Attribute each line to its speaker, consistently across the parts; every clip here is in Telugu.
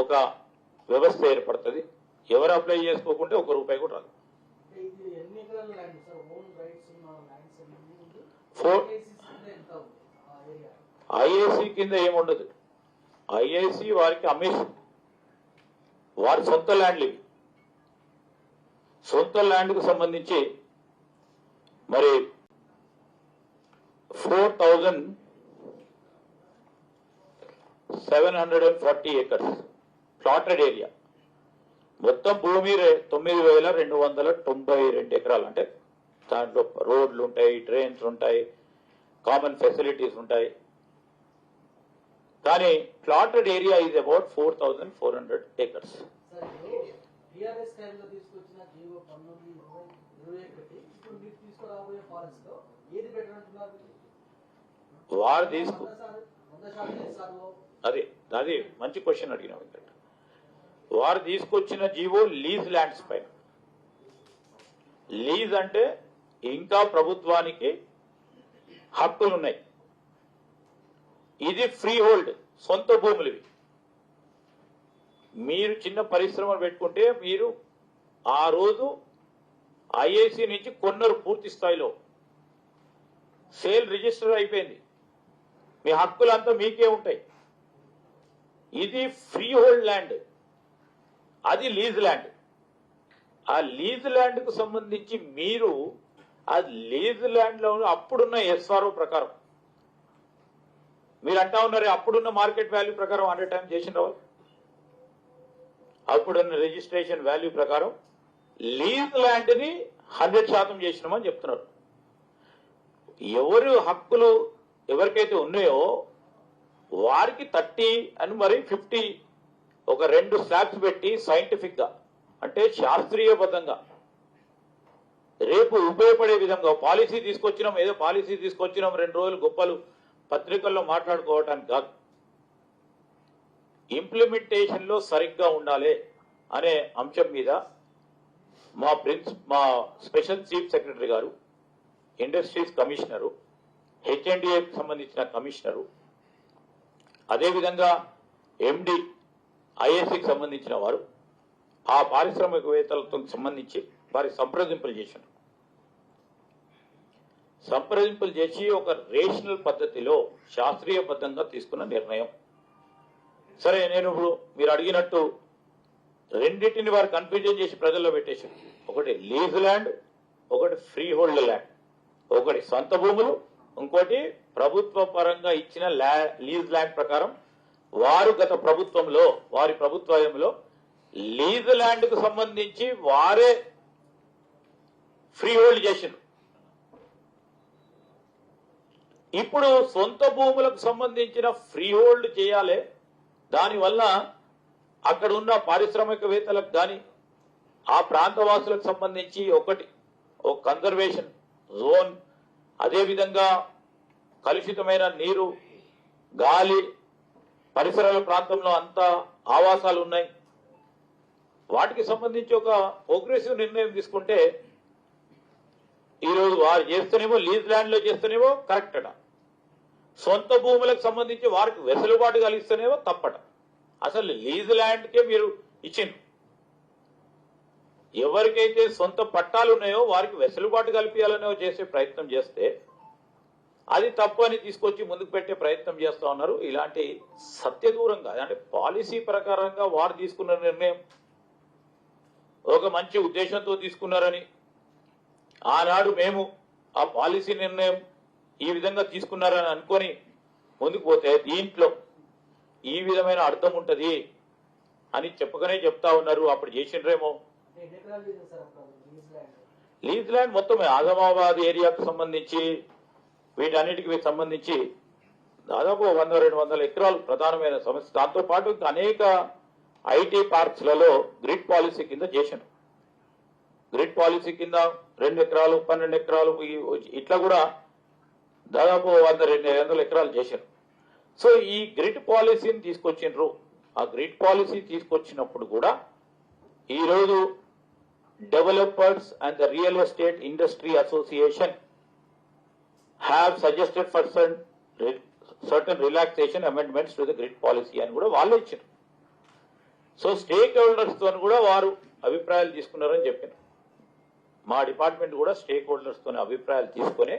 Speaker 1: ఒక వ్యవస్థ ఏర్పడుతుంది. ఎవరు అప్లై చేసుకోకుంటే ₹1 కూడా రాదు. ఐఏసీ కింద ఏముండదు. ఐఏసీ వారికి అమ్మేసి వారి సొంత ల్యాండ్లు, సొంత ల్యాండ్కు సంబంధించి మరి 4,740 acres ప్లాటెడ్ ఏరియా, మొత్తం భూమి 9,292 ఎకరాలు. అంటే దాంట్లో రోడ్లు ఉంటాయి, డ్రైన్స్ ఉంటాయి, కామన్ ఫెసిలిటీస్ ఉంటాయి. కానీ plotted area is about 4,400 acres. వారు అది మంచి క్వశ్చన్ అడిగినాం. ఇక్కడ వారు తీసుకొచ్చిన జీవో లీజ్ ల్యాండ్స్ పైన. లీజ్ అంటే ఇంకా ప్రభుత్వానికి హక్కులున్నాయి. ఇది ఫ్రీ హోల్డ్, సొంత భూములు. మీరు చిన్న పరిశ్రమలు పెట్టుకుంటే మీరు ఆ రోజు ఐఏసీ నుంచి కొన్నరు, పూర్తి స్థాయిలో సేల్ రిజిస్టర్ అయిపోయింది, మీ హక్కులంతా మీకే ఉంటాయి. ఇది ఫ్రీ హోల్డ్ ల్యాండ్, అది లీజ్ ల్యాండ్. ఆ లీజ్ ల్యాండ్ కు సంబంధించి మీరు ఆ లీజ్ ల్యాండ్ లో అప్పుడున్న ఎస్ఆర్ఓ ప్రకారం మీరు అంటా ఉన్నారు, అప్పుడున్న మార్కెట్ వాల్యూ ప్రకారం 100 times చేసిన వాళ్ళు, అప్పుడున్న రిజిస్ట్రేషన్ వాల్యూ ప్రకారం లీజ్ ల్యాండ్ ని 100% చేసినామని చెప్తున్నారు. ఎవరు హక్కులు ఎవరికైతే ఉన్నాయో వారికి 30 అని మరి 50 ఒక 2 స్లాబ్స్ పెట్టి సైంటిఫిక్ గా, అంటే శాస్త్రీయబద్ధంగా రేపు ఉపయోగపడే విధంగా పాలసీ తీసుకొచ్చినాం. ఏదో పాలసీ తీసుకొచ్చినాం 2 రోజులు గొప్పలు పత్రికల్లో మాట్లాడుకోవటానికి కాదు, ఇంప్లిమెంటేషన్ లో సరిగ్గా ఉండాలి అనే అంశం మీద మా స్పెషల్ చీఫ్ సెక్రటరీ గారు, ఇండస్ట్రీస్ కమిషనరు, హెచ్ఎండిఏకి సంబంధించిన కమిషనరు, అదేవిధంగా ఎండి ఐఏసీకి సంబంధించిన వారు ఆ పారిశ్రామికవేత్తలతో సంబంధించి వారి సంప్రదింపులు చేశారు. సంప్రదింపులు చేసి ఒక రేషనల్ పద్ధతిలో శాస్త్రీయబద్ధంగా తీసుకున్న నిర్ణయం. సరే, నేను ఇప్పుడు మీరు అడిగినట్టు రెండింటిని వారు కన్ఫ్యూజన్ చేసి ప్రజల్లో పెట్టేశారు. ఒకటి లీజ్ ల్యాండ్, ఒకటి ఫ్రీ హోల్డ్ ల్యాండ్. ఒకటి సొంత భూములు, ఇంకోటి ప్రభుత్వ పరంగా ఇచ్చిన లీజ్ ల్యాండ్ ప్రకారం వారు గత ప్రభుత్వంలో వారి ప్రభుత్వంలో లీజ్ ల్యాండ్ కు సంబంధించి వారే ఫ్రీ హోల్డ్ చేసిండ్రు. ఇప్పుడు సొంత భూములకు సంబంధించిన ఫ్రీ హోల్డ్ చేయాలి. దానివల్ల అక్కడ ఉన్న పారిశ్రామికవేత్తలకు కానీ ఆ ప్రాంతవాసులకు సంబంధించి ఒక కన్జర్వేషన్ జోన్, అదేవిధంగా కలుషితమైన నీరు, గాలి, పరిసరాల ప్రాంతంలో అంతా ఆవాసాలు ఉన్నాయి. వాటికి సంబంధించి ఒక ప్రోగ్రెసివ్ నిర్ణయం తీసుకుంటే ఈరోజు వారు చేస్తేనేమో లీజ్ ల్యాండ్ లో చేస్తేనేమో కరెక్ట్ అట, సొంత భూములకు సంబంధించి వారికి వెసులుబాటు కలిగిస్తేనేమో తప్పట. అసలు లీజ్ ల్యాండ్కే మీరు ఇచ్చిండ్రు. ఎవరికైతే సొంత పట్టాలు ఉన్నాయో వారికి వెసులుబాటు కల్పించాలనే చేసే ప్రయత్నం చేస్తే అది తప్పు అని తీసుకొచ్చి ముందుకు పెట్టే ప్రయత్నం చేస్తా ఉన్నారు. ఇలాంటి సత్యదూరంగా, అంటే పాలసీ ప్రకారంగా వారు తీసుకున్న నిర్ణయం ఒక మంచి ఉద్దేశంతో తీసుకున్నారని, ఆనాడు మేము ఆ పాలసీ నిర్ణయం ఈ విధంగా తీసుకున్నారని అనుకొని ముందుకు పోతే దీంట్లో ఈ విధమైన అర్థం ఉంటది అని చెప్పగానే చెప్తా ఉన్నారు. అప్పుడు చేసిండ్రేమో. లీజ్ ల్యాండ్ మొత్తం ఆజమాబాద్ ఏరియాకు సంబంధించి వీటన్నిటికి సంబంధించి దాదాపు 100-200 ఎకరాలు ప్రధానమైన సమస్య. దాంతో పాటు అనేక ఐటీ పార్క్స్ లలో గ్రిడ్ పాలసీ కింద చేశారు. గ్రిడ్ పాలసీ కింద 2 ఎకరాలు, 12 ఎకరాలు ఇట్లా కూడా దాదాపు 100-200 ఎకరాలు చేశారు. సో ఈ గ్రిడ్ పాలసీని తీసుకొచ్చిండ్రు. ఆ గ్రిడ్ పాలసీ తీసుకొచ్చినప్పుడు కూడా ఈరోజు developers and the real estate industry association have suggested for certain relaxation amendments to the grid policy అని కూడా వాళ్ళు ఇచ్చారు. సో స్టేక్ హోల్డర్స్ తో కూడా వారు అభిప్రాయాలు తీసుకున్నారని చెప్పారు. మా డిపార్ట్మెంట్ కూడా స్టేక్ హోల్డర్స్ తోనే అభిప్రాయాలు తీసుకొని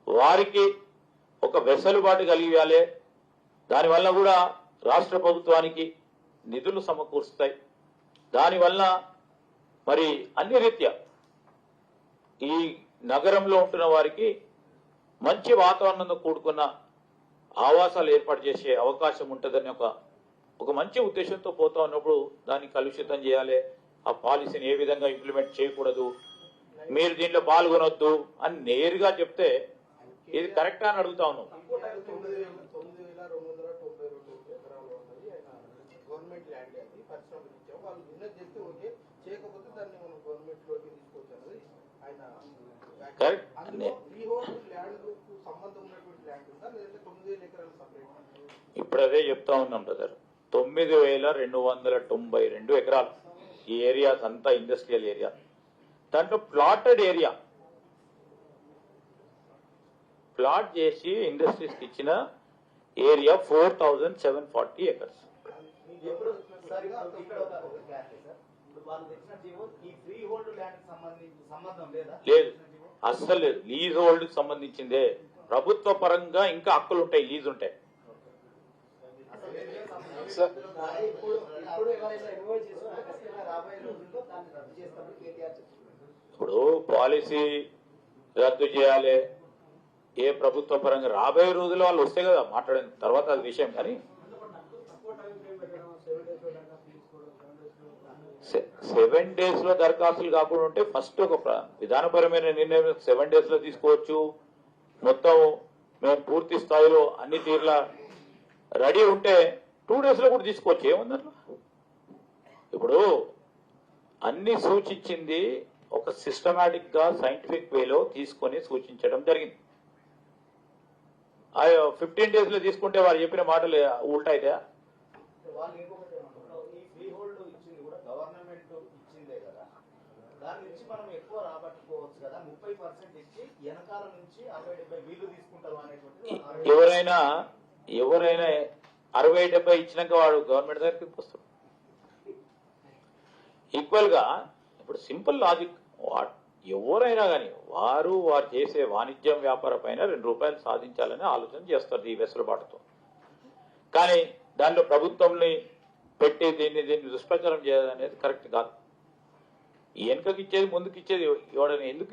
Speaker 1: వారికి ఒక వెసులుబాటు కలిగియాలి. దానివల్ల కూడా రాష్ట్ర ప్రభుత్వానికి నిధులు సమకూరుస్తాయి. దానివల్ల మరి అన్ని రీత్యా ఈ నగరంలో ఉంటున్న వారికి మంచి వాతావరణంతో కూడుకున్న ఆవాసాలు ఏర్పాటు చేసే అవకాశం ఉంటుందని ఒక మంచి ఉద్దేశంతో పోతా ఉన్నప్పుడు దాన్ని కలుషితం చేయాలి, ఆ పాలసీని ఏ విధంగా ఇంప్లిమెంట్ చేయకూడదు, మీరు దీంట్లో పాల్గొనొద్దు అని నేరుగా చెప్తే ఇది కరెక్టా అని అడుగుతా ఉన్నాం. ఇప్పుడు అదే చెప్తా ఉన్నాం బ్రదర్. 9,292 ఎకరాలు ఈ ఏరియాస్ అంతా ఇండస్ట్రియల్ ఏరియా. దాంట్లో ప్లాటెడ్ ఏరియా ప్లాట్ చేసి ఇండస్ట్రీస్ కి ఇచ్చిన ఏరియా 4,740 ఎకర్స్. లేదు, అస్సలు లేదు. లీజ్ హోల్డ్ కి సంబంధించిందే. ప్రభుత్వ పరంగా ఇంకా హక్కులు ఉంటాయి, లీజ్ ఉంటాయి. ఇప్పుడు పాలసీ రద్దు చేయాలి, ఏ ప్రభుత్వ పరంగా రాబోయే రోజుల్లో వాళ్ళు వస్తే కదా మాట్లాడిన తర్వాత అది విషయం. కానీ 7 days లో దరఖాస్తులు కాకుండా ఉంటే ఫస్ట్ ఒక విధానపరమైన నిర్ణయం 7 days లో తీసుకోవచ్చు. మొత్తం మేము పూర్తి స్థాయిలో అన్ని తీర్ల రెడీ ఉంటే 2 days లో కూడా తీసుకోవచ్చు. ఏముందట్లా? ఇప్పుడు అన్ని సూచించింది ఒక సిస్టమాటిక్ గా సైంటిఫిక్ వేలో తీసుకొని సూచించడం జరిగింది. 15 days లో తీసుకుంటే వారు చెప్పిన మాటలు ఉల్టా అయితే ఎవరైనా 60-70 ఇచ్చినాక వాడు గవర్నమెంట్ దగ్గరికి వస్తాడు. ఈక్వల్ గా ఇప్పుడు సింపుల్ లాజిక్, ఎవరైనా కానీ వారు చేసే వాణిజ్యం వ్యాపార పైన 2 రూపాయలు సాధించాలని ఆలోచన చేస్తారు ఈ వెసులుబాటుతో. కానీ దాంట్లో ప్రభుత్వంని పెట్టి దీన్ని దుష్ప్రచారం చేయాలనేది కరెక్ట్ కాదు. వెనుకకి ఇచ్చేది ముందుకు ఇచ్చేది ఎవడని ఎందుకు